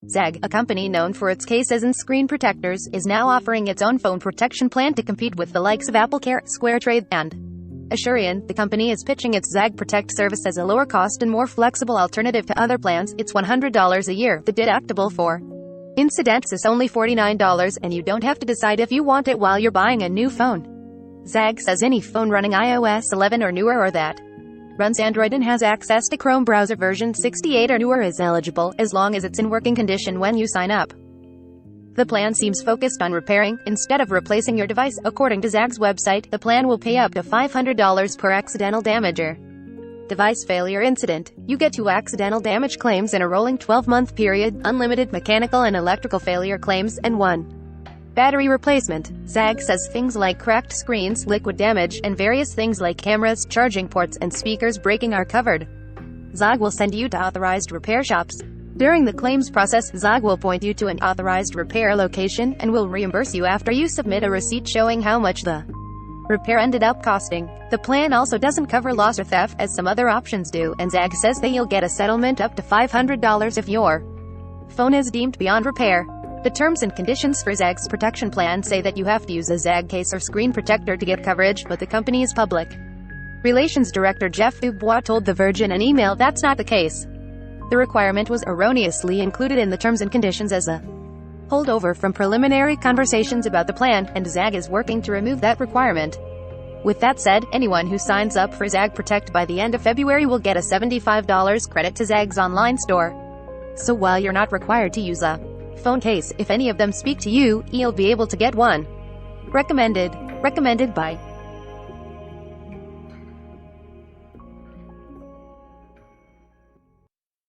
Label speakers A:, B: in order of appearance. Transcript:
A: Zagg, a company known for its cases and screen protectors, is now offering its own phone protection plan to compete with the likes of AppleCare, SquareTrade, and Asurion. The company is pitching its Zagg Protect service as a lower cost and more flexible alternative to other plans. It's $100 a year. The deductible for incidents is only $49, and you don't have to decide if you want it while you're buying a new phone. Zagg says any phone running iOS 11 or newer or that runs Android and has access to Chrome browser version 68 or newer is eligible, as long as it's in working condition when you sign up. The plan seems focused on repairing, instead of replacing your device. According to Zagg's website, the plan will pay up to $500 per accidental damage or device failure incident. You get 2 accidental damage claims in a rolling 12-month period, unlimited mechanical and electrical failure claims, and 1 battery replacement. Zagg says things like cracked screens, liquid damage, and various things like cameras, charging ports, and speakers breaking are covered. Zagg will send you to authorized repair shops. During the claims process, Zagg will point you to an authorized repair location, and will reimburse you after you submit a receipt showing how much the repair ended up costing. The plan also doesn't cover loss or theft, as some other options do, and Zagg says that you'll get a settlement up to $500 if your phone is deemed beyond repair. The terms and conditions for Zagg's protection plan say that you have to use a Zagg case or screen protector to get coverage, but the company's public relations director Jeff Dubois told The Verge in an email that's not the case. The requirement was erroneously included in the terms and conditions as a holdover from preliminary conversations about the plan, and Zagg is working to remove that requirement. With that said, anyone who signs up for Zagg Protect by the end of February will get a $75 credit to Zagg's online store. So while you're not required to use a phone case, if any of them speak to you, you'll be able to get one. Recommended by